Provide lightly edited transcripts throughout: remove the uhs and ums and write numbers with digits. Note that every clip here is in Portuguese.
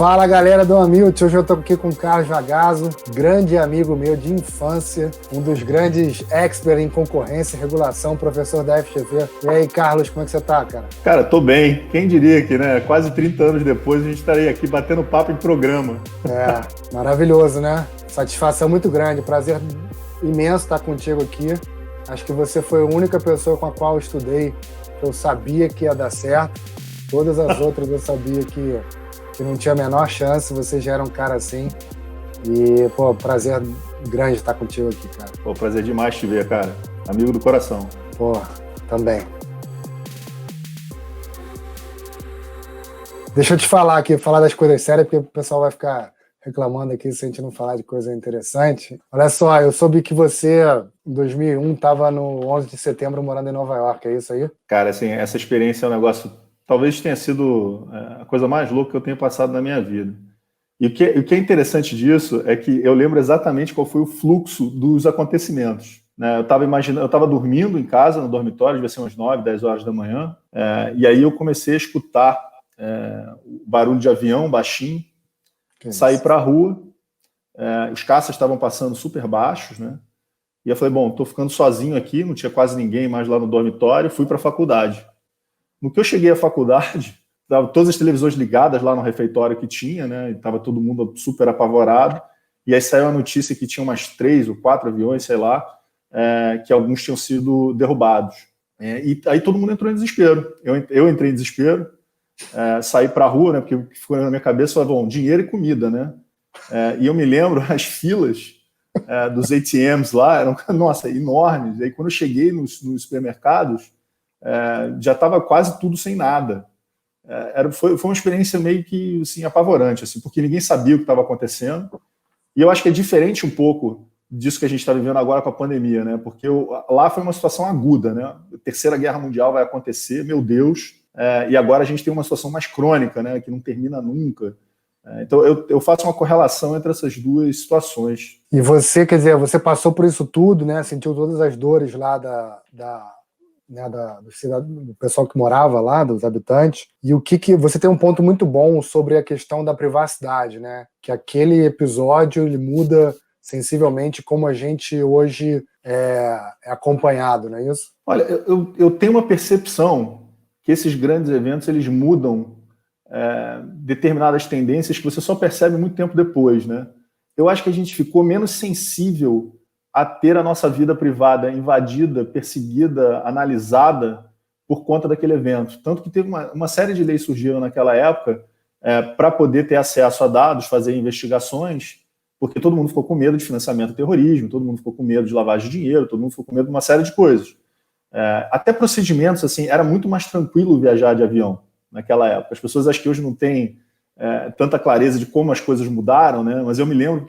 Fala, galera do Hamilton, hoje eu tô aqui com o Carlos Vagasso, grande amigo meu de infância, um dos grandes experts em concorrência e regulação, professor da FGV. E aí, Carlos, como é que você tá, cara? Cara, tô bem. Quem diria que, né, quase 30 anos depois a gente estaria aqui batendo papo em programa. Maravilhoso, né? Satisfação muito grande, prazer imenso estar contigo aqui. Acho que você foi a única pessoa com a qual eu estudei que eu sabia que ia dar certo. Todas as outras eu sabia que não tinha a menor chance, você já era um cara assim. E, pô, prazer grande estar contigo aqui, cara. Pô, prazer demais te ver, cara. Amigo do coração. Pô, também. Deixa eu te falar aqui, falar das coisas sérias, porque o pessoal vai ficar reclamando aqui se a gente não falar de coisa interessante. Olha só, eu soube que você, em 2001, estava no 11 de setembro morando em Nova York, é isso aí? Cara, assim, essa experiência é um negócio... Talvez tenha sido a coisa mais louca que eu tenha passado na minha vida. E o que é interessante disso é que eu lembro exatamente qual foi o fluxo dos acontecimentos. Né? Eu estava dormindo em casa, no dormitório, devia ser umas 9, 10 horas da manhã, e aí eu comecei a escutar o barulho de avião baixinho, saí para a rua, os caças estavam passando super baixos, né? E eu falei, bom, estou ficando sozinho aqui, não tinha quase ninguém mais lá no dormitório, fui para a faculdade. No que eu cheguei à faculdade, estavam todas as televisões ligadas lá no refeitório que tinha, né? E estava todo mundo super apavorado. E aí saiu a notícia que tinha umas 3 ou 4 aviões, sei lá, que alguns tinham sido derrubados. E aí todo mundo entrou em desespero. Eu entrei em desespero, saí para a rua, né? Porque o que ficou na minha cabeça foi, bom, dinheiro e comida, né? E eu me lembro, as filas dos ATMs lá eram, nossa, enormes. E aí quando eu cheguei nos supermercados, já estava quase tudo sem nada. Foi uma experiência meio que assim, apavorante, assim, porque ninguém sabia o que estava acontecendo. E eu acho que é diferente um pouco disso que a gente está vivendo agora com a pandemia, né? Porque lá foi uma situação aguda, né? A Terceira Guerra Mundial vai acontecer, meu Deus, e agora a gente tem uma situação mais crônica, né? Que não termina nunca. Então eu faço uma correlação entre essas duas situações. E você, quer dizer, você passou por isso tudo, né? Sentiu todas as dores lá do pessoal que morava lá, dos habitantes, e o que você tem um ponto muito bom sobre a questão da privacidade, né? Que aquele episódio ele muda sensivelmente como a gente hoje é acompanhado, não é isso? Olha, eu tenho uma percepção que esses grandes eventos eles mudam determinadas tendências que você só percebe muito tempo depois, né? Eu acho que a gente ficou menos sensível a ter a nossa vida privada invadida, perseguida, analisada por conta daquele evento. Tanto que teve uma série de leis surgiram naquela época para poder ter acesso a dados, fazer investigações, porque todo mundo ficou com medo de financiamento do terrorismo, todo mundo ficou com medo de lavagem de dinheiro, todo mundo ficou com medo de uma série de coisas. Até procedimentos, assim, era muito mais tranquilo viajar de avião naquela época. As pessoas acho que hoje não têm tanta clareza de como as coisas mudaram, né? Mas eu me lembro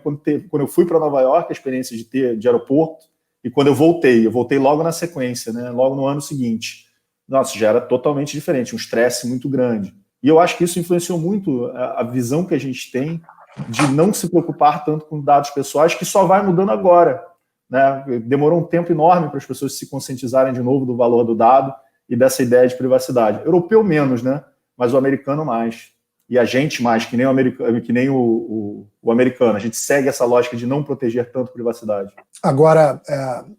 quando eu fui para Nova York, a experiência de aeroporto, e quando eu voltei logo na sequência, né? Logo no ano seguinte. Nossa, já era totalmente diferente, um estresse muito grande. E eu acho que isso influenciou muito a visão que a gente tem de não se preocupar tanto com dados pessoais, que só vai mudando agora, né? Demorou um tempo enorme para as pessoas se conscientizarem de novo do valor do dado e dessa ideia de privacidade. Europeu menos, né? Mas o americano mais. E a gente mais, que nem o americano. A gente segue essa lógica de não proteger tanto a privacidade. Agora,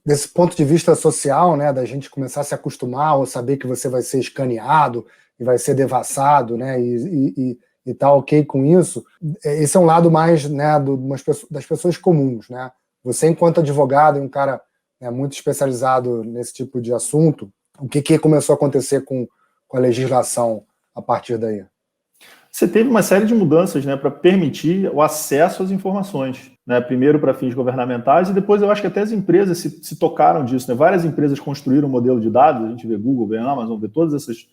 desse ponto de vista social, né, da gente começar a se acostumar ou saber que você vai ser escaneado e vai ser devassado, né, e tá ok com isso, esse é um lado mais, né, das pessoas comuns, né? Você, enquanto advogado e um cara, né, muito especializado nesse tipo de assunto, o que começou a acontecer com a legislação a partir daí? Você teve uma série de mudanças, né, para permitir o acesso às informações, né, primeiro para fins governamentais e depois eu acho que até as empresas se tocaram disso, né? Várias empresas construíram um modelo de dados, a gente vê Google, vê Amazon, vê todas essas,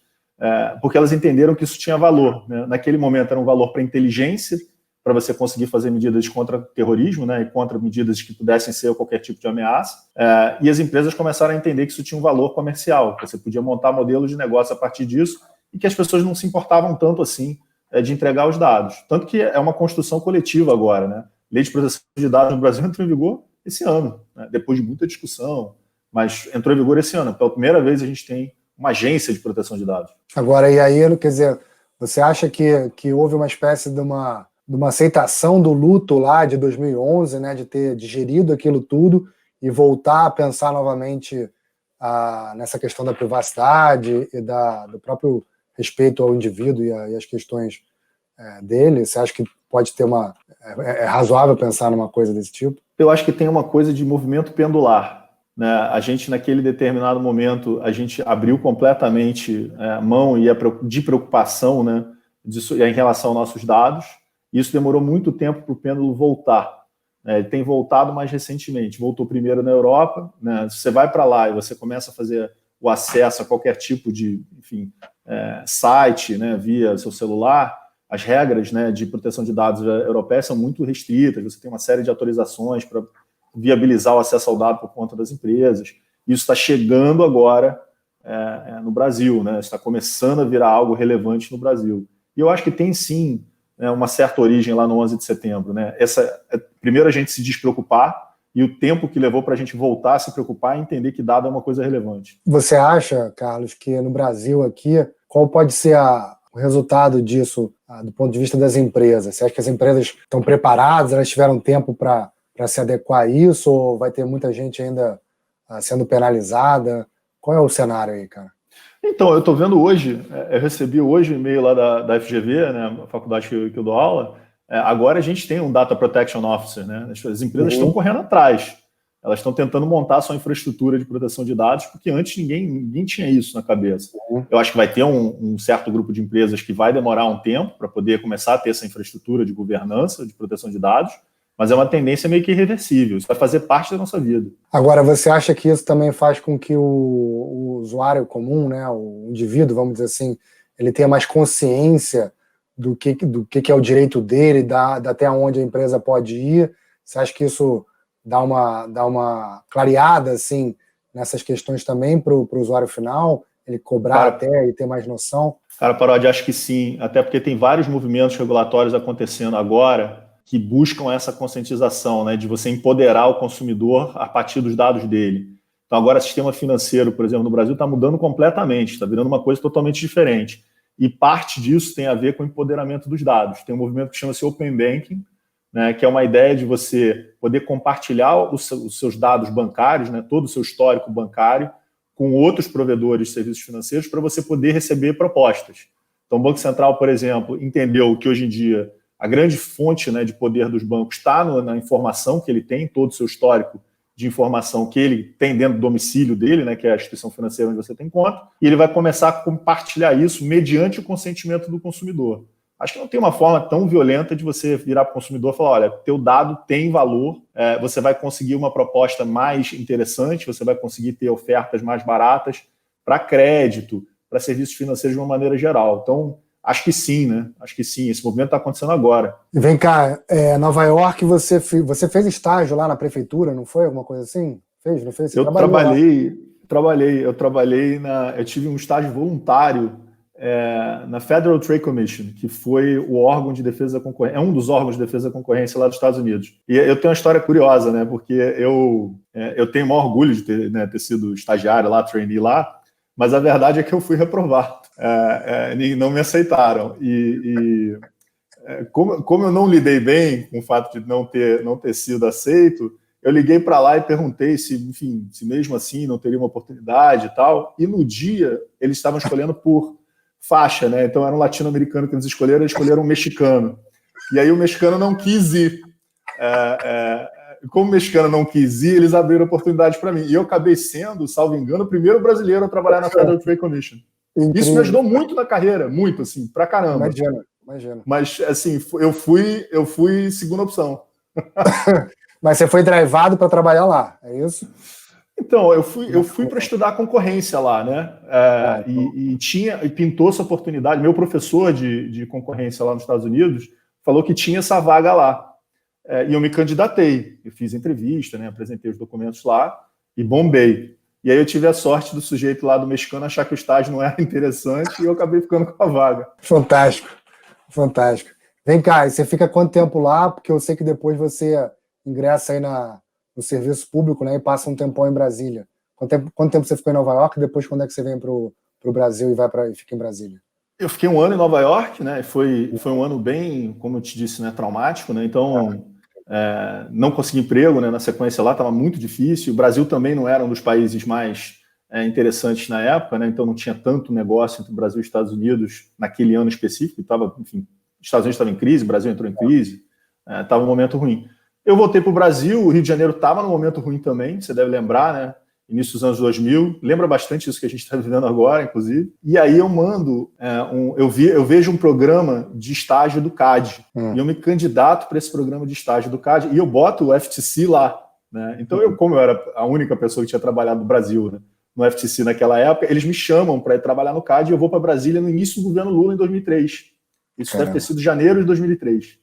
porque elas entenderam que isso tinha valor, né? Naquele momento era um valor para inteligência, para você conseguir fazer medidas contra terrorismo, né, e contra medidas que pudessem ser qualquer tipo de ameaça, e as empresas começaram a entender que isso tinha um valor comercial, que você podia montar modelos de negócio a partir disso e que as pessoas não se importavam tanto assim de entregar os dados. Tanto que é uma construção coletiva agora, né? Lei de proteção de dados no Brasil entrou em vigor esse ano, né? Depois de muita discussão, mas entrou em vigor esse ano. Pela primeira vez a gente tem uma agência de proteção de dados. Agora, e aí, quer dizer, Você acha que houve uma espécie de uma aceitação do luto lá de 2011, né, de ter digerido aquilo tudo e voltar a pensar novamente nessa questão da privacidade e do próprio respeito ao indivíduo e as questões dele? Você acha que pode ter é razoável pensar numa coisa desse tipo? Eu acho que tem uma coisa de movimento pendular, né? A gente, naquele determinado momento, a gente abriu completamente mão de preocupação, né, em relação aos nossos dados. Isso demorou muito tempo para o pêndulo voltar. Ele tem voltado mais recentemente. Voltou primeiro na Europa, né? Se você vai para lá e você começa a fazer o acesso a qualquer tipo de, enfim, site, né, via seu celular, as regras, né, de proteção de dados europeias são muito restritas. Você tem uma série de autorizações para viabilizar o acesso ao dado por conta das empresas. Isso está chegando agora no Brasil, né? Está começando a virar algo relevante no Brasil. E eu acho que tem sim uma certa origem lá no 11 de setembro. Né? Primeiro a gente se despreocupar e o tempo que levou para a gente voltar a se preocupar e entender que dado é uma coisa relevante. Você acha, Carlos, que no Brasil aqui, qual pode ser o resultado disso do ponto de vista das empresas? Você acha que as empresas estão preparadas, elas tiveram tempo para se adequar a isso, ou vai ter muita gente ainda sendo penalizada? Qual é o cenário aí, cara? Então, eu estou vendo hoje, eu recebi hoje um e-mail lá da FGV, né, a faculdade que eu dou aula. Agora a gente tem um Data Protection Officer, né? As empresas estão correndo atrás. Elas estão tentando montar a sua infraestrutura de proteção de dados, porque antes ninguém tinha isso na cabeça. Eu acho que vai ter um certo grupo de empresas que vai demorar um tempo para poder começar a ter essa infraestrutura de governança, de proteção de dados, mas é uma tendência meio que irreversível. Isso vai fazer parte da nossa vida. Agora, você acha que isso também faz com que o usuário comum, né, o indivíduo, vamos dizer assim, ele tenha mais consciência do que é o direito dele, até onde a empresa pode ir? Você acha que isso dá uma clareada assim, nessas questões também para o usuário final? Ele cobrar até e ter mais noção? Cara, Parodi, acho que sim. Até porque tem vários movimentos regulatórios acontecendo agora que buscam essa conscientização, né, de você empoderar o consumidor a partir dos dados dele. Então, agora, o sistema financeiro, por exemplo, no Brasil está mudando completamente, está virando uma coisa totalmente diferente. E parte disso tem a ver com o empoderamento dos dados. Tem um movimento que chama-se Open Banking, né, que é uma ideia de você poder compartilhar os seus dados bancários, né, todo o seu histórico bancário, com outros provedores de serviços financeiros para você poder receber propostas. Então, o Banco Central, por exemplo, entendeu que hoje em dia a grande fonte, né, de poder dos bancos está na informação que ele tem, todo o seu histórico de informação que ele tem dentro do domicílio dele, né, que é a instituição financeira onde você tem conta, e ele vai começar a compartilhar isso mediante o consentimento do consumidor. Acho que não tem uma forma tão violenta de você virar para o consumidor e falar, olha, teu dado tem valor, você vai conseguir uma proposta mais interessante, você vai conseguir ter ofertas mais baratas para crédito, para serviços financeiros de uma maneira geral. Então, acho que sim, né? Acho que sim. Esse movimento está acontecendo agora. Vem cá, Nova York, você fez estágio lá na prefeitura, não foi? Alguma coisa assim? Fez, não fez? Você eu trabalhei eu tive um estágio voluntário na Federal Trade Commission, que foi o órgão de defesa da concorrência, é um dos órgãos de defesa da concorrência lá dos Estados Unidos. E eu tenho uma história curiosa, né? Porque eu tenho o maior orgulho de ter sido estagiário lá, trainee lá, mas a verdade é que eu fui reprovado. E não me aceitaram. Como eu não lidei bem com o fato de não ter sido aceito, eu liguei para lá e perguntei se mesmo assim não teria uma oportunidade e tal. E no dia, eles estavam escolhendo por faixa, né? Então era um latino-americano que eles escolheram um mexicano. E aí o mexicano não quis ir. Como o mexicano não quis ir, eles abriram oportunidade para mim. E eu acabei sendo, salvo engano, o primeiro brasileiro a trabalhar na Federal Trade Commission. Incrível. Isso me ajudou muito na carreira, muito, assim, pra caramba. Imagina. Mas, assim, eu fui segunda opção. Mas você foi drivado para trabalhar lá, é isso? Então, eu fui para estudar concorrência lá, né? E pintou essa oportunidade. Meu professor de concorrência lá nos Estados Unidos falou que tinha essa vaga lá. E eu me candidatei. Eu fiz entrevista, né? Apresentei os documentos lá e bombei. E aí eu tive a sorte do sujeito lá do mexicano achar que o estágio não era interessante e eu acabei ficando com a vaga. Fantástico, fantástico. Vem cá, e você fica quanto tempo lá? Porque eu sei que depois você ingressa aí no serviço público, né, e passa um tempão em Brasília. Quanto tempo você ficou em Nova York e depois quando é que você vem para o Brasil e fica em Brasília? Eu fiquei um ano em Nova York, né? Foi um ano bem, como eu te disse, né, traumático, né? Então, não consegui emprego, né? Na sequência lá estava muito difícil. O Brasil também não era um dos países mais interessantes na época, né? Então não tinha tanto negócio entre o Brasil e os Estados Unidos naquele ano específico. Enfim, os Estados Unidos estavam em crise, o Brasil entrou em crise, estava um momento ruim. Eu voltei para o Brasil, o Rio de Janeiro estava num momento ruim também, você deve lembrar, né? Início dos anos 2000, lembra bastante isso que a gente está vivendo agora, inclusive. E aí eu mando, eu vejo um programa de estágio do CAD, e eu me candidato para esse programa de estágio do CAD, e eu boto o FTC lá, né? Então, como eu era a única pessoa que tinha trabalhado no Brasil, né, no FTC naquela época, eles me chamam para ir trabalhar no CAD, e eu vou para Brasília no início do governo Lula, em 2003. Isso deve ter sido janeiro de 2003.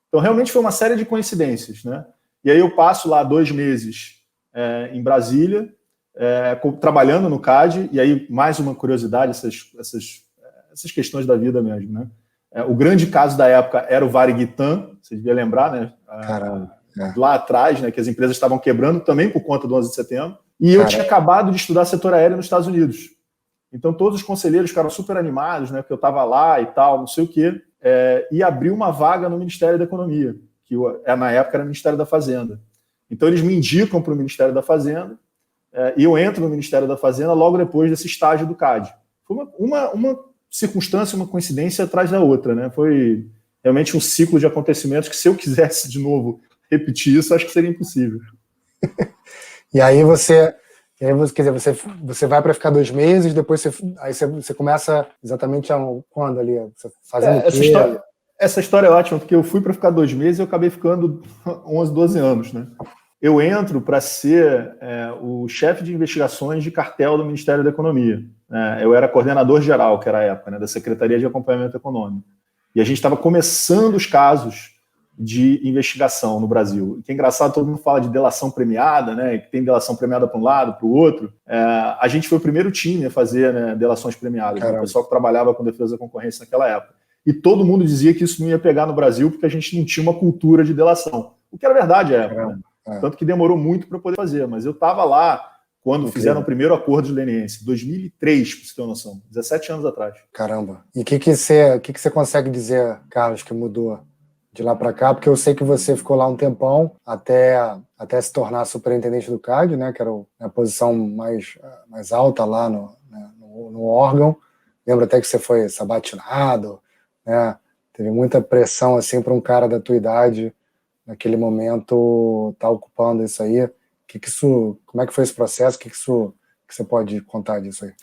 Então, realmente foi uma série de coincidências, né? E aí eu passo lá 2 meses em Brasília, trabalhando no CAD, e aí mais uma curiosidade, essas questões da vida mesmo, né? O grande caso da época era o Variguitan, você devia lembrar, né? Lá atrás, né, que as empresas estavam quebrando também por conta do 11 de setembro, e eu tinha acabado de estudar setor aéreo nos Estados Unidos. Então todos os conselheiros ficaram super animados, né, porque eu estava lá e tal, não sei o quê, e abriu uma vaga no Ministério da Economia, que na época era o Ministério da Fazenda. Então eles me indicam para o Ministério da Fazenda, e eu entro no Ministério da Fazenda logo depois desse estágio do CAD. Foi uma circunstância, uma coincidência atrás da outra, né? Foi realmente um ciclo de acontecimentos que, se eu quisesse de novo repetir isso, acho que seria impossível. E aí quer dizer, você vai para ficar 2 meses, depois você começa exatamente quando ali? Você fazendo o quê? Essa história é ótima, porque eu fui para ficar 2 meses e eu acabei ficando 11, 12 anos, né? Eu entro para ser o chefe de investigações de cartel do Ministério da Economia. Eu era coordenador geral, que era a época, né, da Secretaria de Acompanhamento Econômico. E a gente estava começando os casos de investigação no Brasil. E que é engraçado, todo mundo fala de delação premiada, né, que tem delação premiada para um lado, para o outro. A gente foi o primeiro time a fazer, né, delações premiadas, né, o pessoal que trabalhava com defesa da concorrência naquela época. E todo mundo dizia que isso não ia pegar no Brasil porque a gente não tinha uma cultura de delação. O que era verdade à época, né? Tanto que demorou muito para poder fazer, mas eu estava lá quando fizeram o primeiro acordo de leniência, 2003, para você ter uma noção, 17 anos atrás. Caramba. E o que você consegue dizer, Carlos, que mudou de lá para cá? Porque eu sei que você ficou lá um tempão até se tornar superintendente do CAD, né, que era a posição mais alta lá no órgão. Lembro até que você foi sabatinado, né? Teve muita pressão assim para um cara da tua idade naquele momento tá ocupando isso aí. Como é que foi esse processo? Que você pode contar disso aí?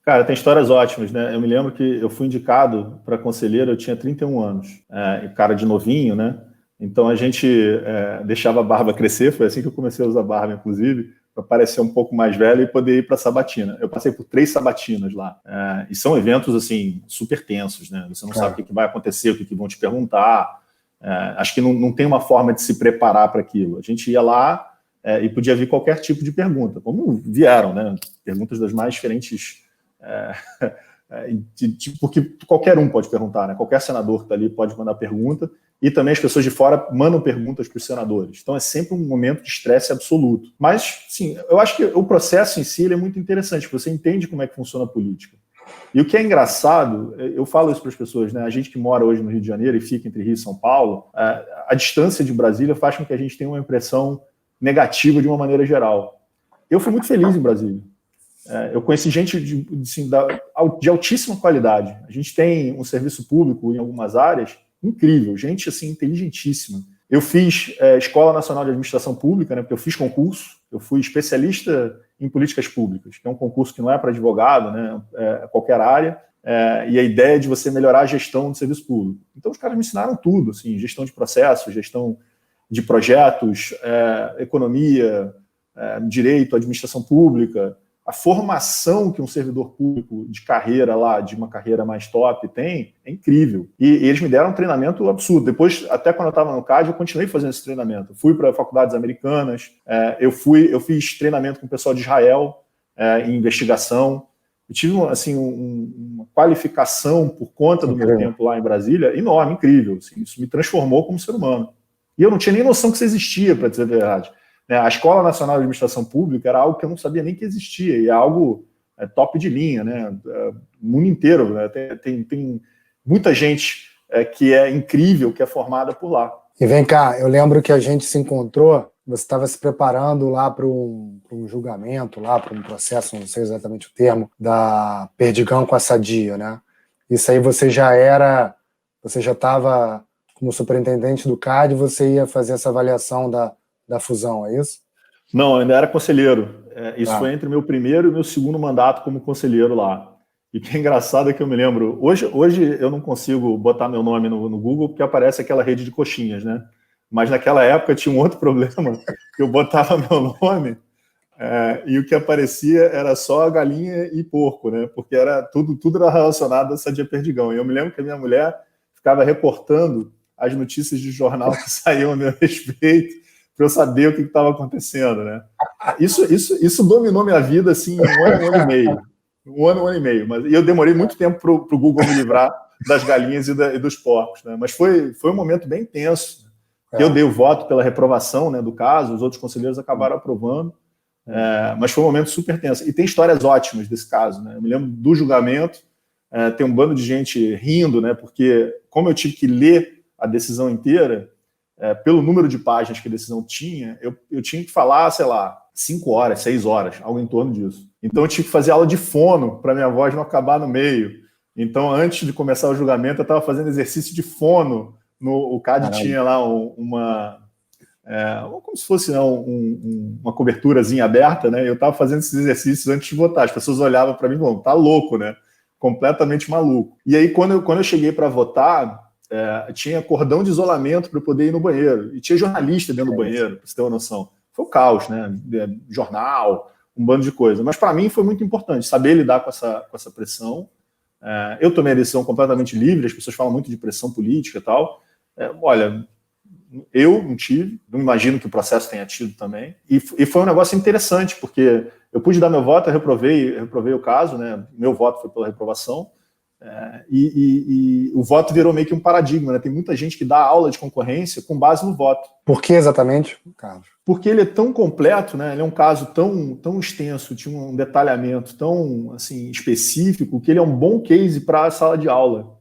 Cara, tem histórias ótimas, né? Eu me lembro que eu fui indicado para conselheiro, eu tinha 31 anos, cara de novinho, né? Então a gente deixava a barba crescer, foi assim que eu comecei a usar barba, inclusive, para parecer um pouco mais velho e poder ir para a sabatina. Eu passei por 3 sabatinas lá, e são eventos assim super tensos, né? Você não sabe o que vai acontecer, o que vão te perguntar. Acho que não tem uma forma de se preparar para aquilo. A gente ia lá e podia vir qualquer tipo de pergunta, como vieram, né? Perguntas das mais diferentes, porque qualquer um pode perguntar, né? Qualquer senador que está ali pode mandar pergunta, e também as pessoas de fora mandam perguntas para os senadores. Então é sempre um momento de estresse absoluto. Mas, sim, eu acho que o processo em si ele é muito interessante, porque você entende como é que funciona a política. E o que é engraçado, eu falo isso para as pessoas, né? A gente que mora hoje no Rio de Janeiro e fica entre Rio e São Paulo, a distância de Brasília faz com que a gente tenha uma impressão negativa de uma maneira geral. Eu fui muito feliz em Brasília. Eu conheci gente de altíssima qualidade. A gente tem um serviço público em algumas áreas incrível, gente assim inteligentíssima. Eu fiz Escola Nacional de Administração Pública, né? Porque eu fiz concurso, eu fui especialista em políticas públicas, que é um concurso que não é para advogado, né? Qualquer área, e a ideia é de você melhorar a gestão do serviço público. Então os caras me ensinaram tudo, assim, gestão de processos, gestão de projetos, economia, direito, administração pública. A formação que um servidor público de carreira lá, de uma carreira mais top, tem, é incrível. E eles me deram um treinamento absurdo. Depois, até quando eu estava no CAD, eu continuei fazendo esse treinamento. Fui para faculdades americanas, eu fiz treinamento com o pessoal de Israel em investigação. Eu tive assim, uma qualificação por conta do meu tempo lá em Brasília enorme, incrível. Assim, isso me transformou como ser humano. E eu não tinha nem noção que isso existia, para dizer a verdade. A Escola Nacional de Administração Pública era algo que eu não sabia nem que existia, e é algo top de linha, né? O mundo inteiro, né? Tem muita gente que é incrível, que é formada por lá. E vem cá, eu lembro que a gente se encontrou, você estava se preparando lá para um julgamento, lá para um processo, não sei exatamente o termo, da Perdigão com a Sadia, né? Isso aí você já estava como superintendente do CAD, você ia fazer essa avaliação da fusão, é isso? Não, ainda era conselheiro. Isso foi entre meu primeiro e meu segundo mandato como conselheiro lá. E que é engraçado é que eu me lembro, hoje eu não consigo botar meu nome no Google porque aparece aquela rede de coxinhas, né? Mas naquela época tinha um outro problema, que eu botava meu nome e o que aparecia era só galinha e porco, né? Porque era tudo era relacionado a Sadia Perdigão. E eu me lembro que a minha mulher ficava reportando as notícias de jornal que saíam a meu respeito para eu saber o que estava acontecendo, né? Isso dominou minha vida assim em um ano e meio. Um ano e meio. E eu demorei muito tempo para o Google me livrar das galinhas e dos porcos, né? Mas foi um momento bem tenso. Eu dei o voto pela reprovação, né, do caso, os outros conselheiros acabaram aprovando, mas foi um momento super tenso. E tem histórias ótimas desse caso, né? Eu me lembro do julgamento, tem um bando de gente rindo, né, porque como eu tive que ler a decisão inteira, pelo número de páginas que a decisão tinha, eu tinha que falar, sei lá, 5 horas, 6 horas, algo em torno disso. Então eu tive que fazer aula de fono para minha voz não acabar no meio. Então, antes de começar o julgamento, eu estava fazendo exercício de fono. O CAD tinha lá como se fosse uma coberturazinha aberta, né? Eu estava fazendo esses exercícios antes de votar. As pessoas olhavam para mim e falavam, tá louco, né? Completamente maluco. E aí, quando eu cheguei para votar, tinha cordão de isolamento para eu poder ir no banheiro. E tinha jornalista dentro do banheiro, para você ter uma noção. Foi o caos, né? Jornal, um bando de coisa. Mas para mim foi muito importante saber lidar com essa pressão. Eu tomei a decisão completamente livre, as pessoas falam muito de pressão política e tal. Olha, eu não tive, não imagino que o processo tenha tido também. E foi um negócio interessante, porque eu pude dar meu voto, eu reprovei o caso, né? Meu voto foi pela reprovação. E o voto virou meio que um paradigma, né? Tem muita gente que dá aula de concorrência com base no voto. Por que exatamente, Carlos? Porque ele é tão completo, né? Ele é um caso tão extenso, tinha um detalhamento tão assim, específico, que ele é um bom case para a sala de aula.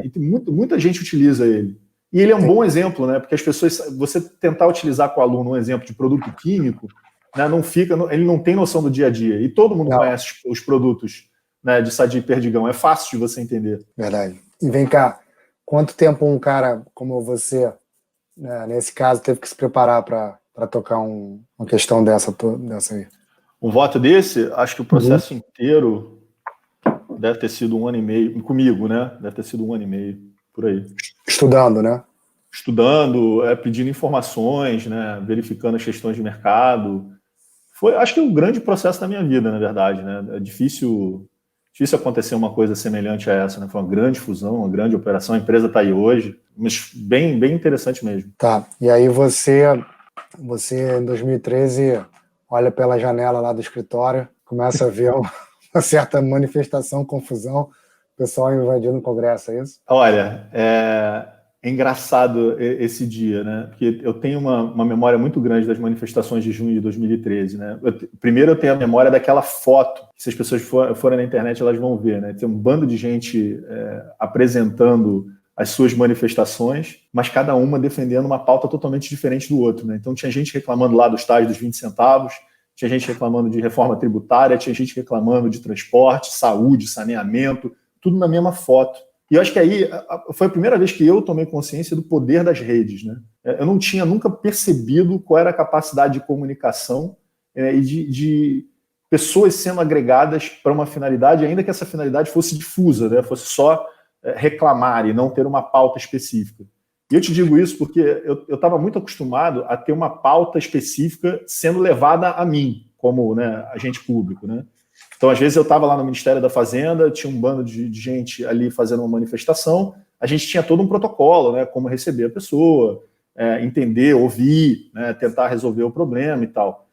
E tem muita gente utiliza ele. E ele é um bom exemplo, né? Porque as pessoas, você tentar utilizar com o aluno um exemplo de produto químico, né, ele não tem noção do dia a dia. E todo mundo conhece os produtos, né, de Sadia e Perdigão. É fácil de você entender. Verdade. E vem cá, quanto tempo um cara como você, né, nesse caso, teve que se preparar para tocar uma questão dessa aí? Um voto desse, acho que o processo inteiro deve ter sido 1 ano e meio. Comigo, né? Deve ter sido 1 ano e meio, por aí. Estudando, né? Estudando, pedindo informações, né? Verificando as questões de mercado. Acho que é um grande processo da minha vida, na verdade, né? É difícil acontecer uma coisa semelhante a essa, né? Foi uma grande fusão, uma grande operação, a empresa está aí hoje, mas bem, bem interessante mesmo. Tá, e aí você em 2013 olha pela janela lá do escritório, começa a ver uma certa manifestação, confusão, o pessoal invadindo o Congresso, é isso? Olha, é engraçado esse dia, né? Porque eu tenho uma memória muito grande das manifestações de junho de 2013, né? Primeiro eu tenho a memória daquela foto, que se as pessoas forem na internet elas vão ver, né? Tem um bando de gente apresentando as suas manifestações, mas cada uma defendendo uma pauta totalmente diferente do outro, né? Então tinha gente reclamando lá do estágio dos 20 centavos, tinha gente reclamando de reforma tributária, tinha gente reclamando de transporte, saúde, saneamento, tudo na mesma foto. E eu acho que aí foi a primeira vez que eu tomei consciência do poder das redes, né? Eu não tinha nunca percebido qual era a capacidade de comunicação e de pessoas sendo agregadas para uma finalidade, ainda que essa finalidade fosse difusa, né? Fosse só reclamar e não ter uma pauta específica. E eu te digo isso porque eu estava muito acostumado a ter uma pauta específica sendo levada a mim, como, né, agente público, né? Então, às vezes, eu estava lá no Ministério da Fazenda, tinha um bando de gente ali fazendo uma manifestação, a gente tinha todo um protocolo, né, como receber a pessoa, entender, ouvir, né, tentar resolver o problema e tal.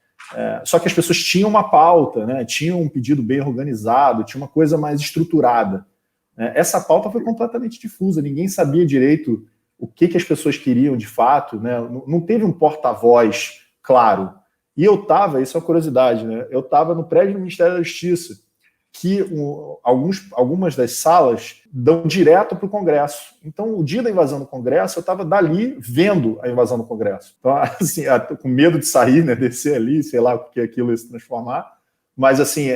Só que as pessoas tinham uma pauta, né, tinham um pedido bem organizado, tinha uma coisa mais estruturada. Essa pauta foi completamente difusa, ninguém sabia direito o que as pessoas queriam de fato, né, não teve um porta-voz claro. E eu estava, isso é uma curiosidade, né? Eu estava no prédio do Ministério da Justiça, que algumas das salas dão direto para o Congresso. Então, o dia da invasão do Congresso, eu estava dali vendo a invasão do Congresso. Então, assim, com medo de sair, né, descer ali, sei lá o que aquilo ia se transformar. Mas, assim,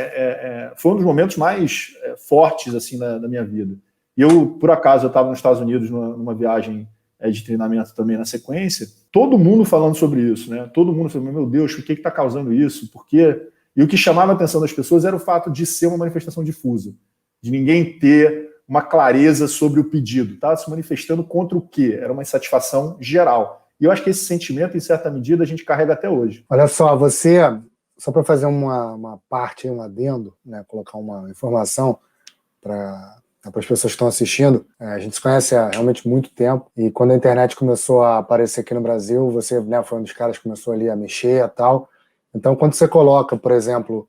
foi um dos momentos mais fortes assim, na minha vida. E eu, por acaso, eu estava nos Estados Unidos numa viagem de treinamento também na sequência, todo mundo falando sobre isso, né? Todo mundo falando, meu Deus, o que está causando isso? Por quê? E o que chamava a atenção das pessoas era o fato de ser uma manifestação difusa, de ninguém ter uma clareza sobre o pedido. Estava se manifestando contra o quê? Era uma insatisfação geral. E eu acho que esse sentimento, em certa medida, a gente carrega até hoje. Olha só, só para fazer uma parte, um adendo, né, colocar uma informação para as pessoas que estão assistindo, a gente se conhece há realmente muito tempo, e quando a internet começou a aparecer aqui no Brasil, você, né, foi um dos caras que começou ali a mexer e tal. Então, quando você coloca, por exemplo,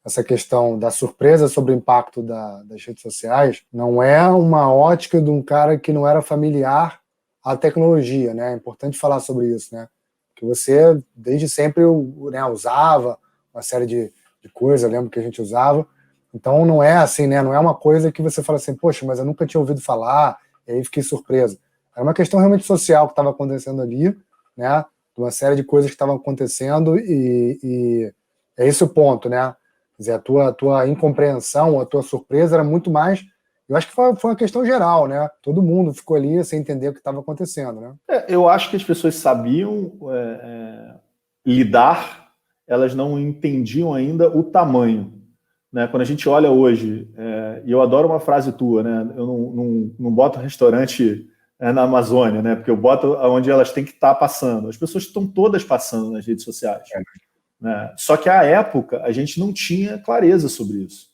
essa questão da surpresa sobre o impacto das redes sociais, não é uma ótica de um cara que não era familiar à tecnologia, né? É importante falar sobre isso, né? Que você, desde sempre, né, usava uma série de coisas, eu lembro que a gente usava. Então, não é assim, né? Não é uma coisa que você fala assim, poxa, mas eu nunca tinha ouvido falar, e aí fiquei surpreso. Era uma questão realmente social que estava acontecendo ali, né? Uma série de coisas que estavam acontecendo, e é esse o ponto, né? Quer dizer, a tua incompreensão, a tua surpresa era muito mais... Eu acho que foi uma questão geral, né? Todo mundo ficou ali sem entender o que estava acontecendo, né? Eu acho que as pessoas sabiam lidar, elas não entendiam ainda o tamanho. Né? Quando a gente olha hoje, e eu adoro uma frase tua, né? Eu não boto restaurante na Amazônia, né? Porque eu boto onde elas têm que estar passando. As pessoas estão todas passando nas redes sociais. Né? Só que à época a gente não tinha clareza sobre isso.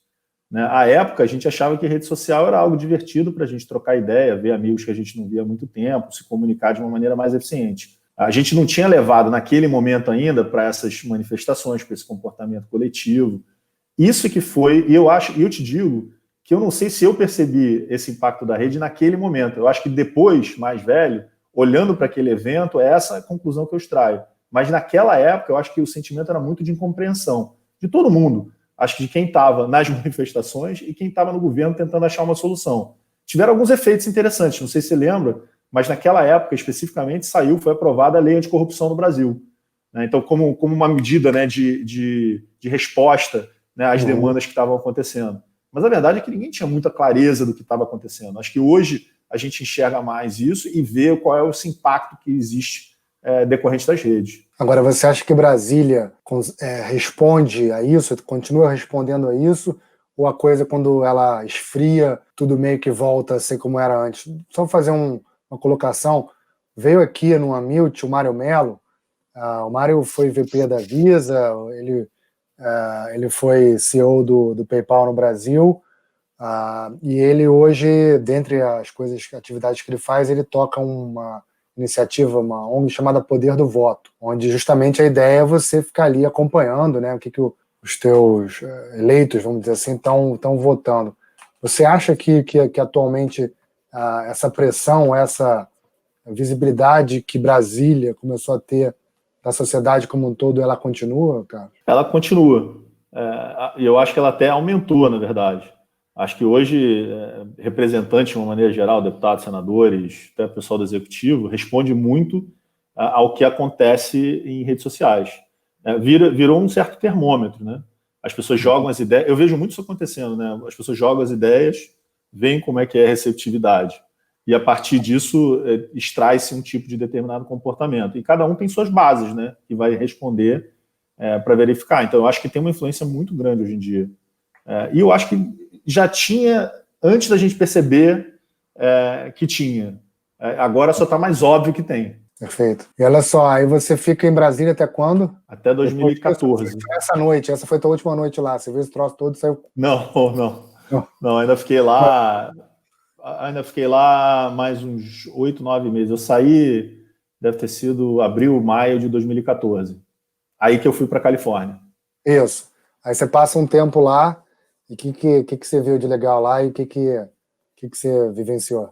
Né? À época a gente achava que rede social era algo divertido para a gente trocar ideia, ver amigos que a gente não via há muito tempo, se comunicar de uma maneira mais eficiente. A gente não tinha levado naquele momento ainda para essas manifestações, para esse comportamento coletivo. Isso que foi, e eu te digo que eu não sei se eu percebi esse impacto da rede naquele momento. Eu acho que depois, mais velho, olhando para aquele evento, é essa a conclusão que eu extraio. Mas naquela época, eu acho que o sentimento era muito de incompreensão, de todo mundo. Acho que de quem estava nas manifestações e quem estava no governo tentando achar uma solução. Tiveram alguns efeitos interessantes, não sei se você lembra, mas naquela época, especificamente, foi aprovada a lei anticorrupção no Brasil. Né? Então, como uma medida, né, de resposta, né, às demandas que estavam acontecendo. Mas a verdade é que ninguém tinha muita clareza do que estava acontecendo. Acho que hoje a gente enxerga mais isso e vê qual é esse impacto que existe decorrente das redes. Agora, você acha que Brasília responde a isso, continua respondendo a isso, ou a coisa, quando ela esfria, tudo meio que volta a ser como era antes? Só fazer uma colocação, veio aqui no Amilt o Mário Mello, o Mário foi VP da Visa, ele foi CEO do PayPal no Brasil, e ele hoje, dentre as atividades que ele faz, ele toca uma iniciativa, uma ONG chamada Poder do Voto, onde justamente a ideia é você ficar ali acompanhando, né, o que os teus eleitos, vamos dizer assim, estão votando. Você acha que atualmente essa pressão, essa visibilidade que Brasília começou a ter da sociedade como um todo, ela continua, cara? Ela continua. E eu acho que ela até aumentou, na verdade. Acho que hoje, representantes, de uma maneira geral, deputados, senadores, até o pessoal do executivo, responde muito ao que acontece em redes sociais. Virou um certo termômetro, né? As pessoas jogam as ideias. Eu vejo muito isso acontecendo, né? As pessoas jogam as ideias, veem como é que é a receptividade. E a partir disso, extrai-se um tipo de determinado comportamento. E cada um tem suas bases, né? Que vai responder para verificar. Então, eu acho que tem uma influência muito grande hoje em dia. E eu acho que já tinha, antes da gente perceber que tinha. Agora só está mais óbvio que tem. Perfeito. E olha só, aí você fica em Brasília até quando? Até 2014. Essa noite, essa foi a tua última noite lá. Você viu esse troço todo e saiu... Não, ainda fiquei lá. Ainda fiquei lá mais uns 8, 9 meses. Eu saí, deve ter sido abril, maio de 2014. Aí que eu fui para Califórnia. Isso. Aí você passa um tempo lá, e o que você viu de legal lá e o que você vivenciou?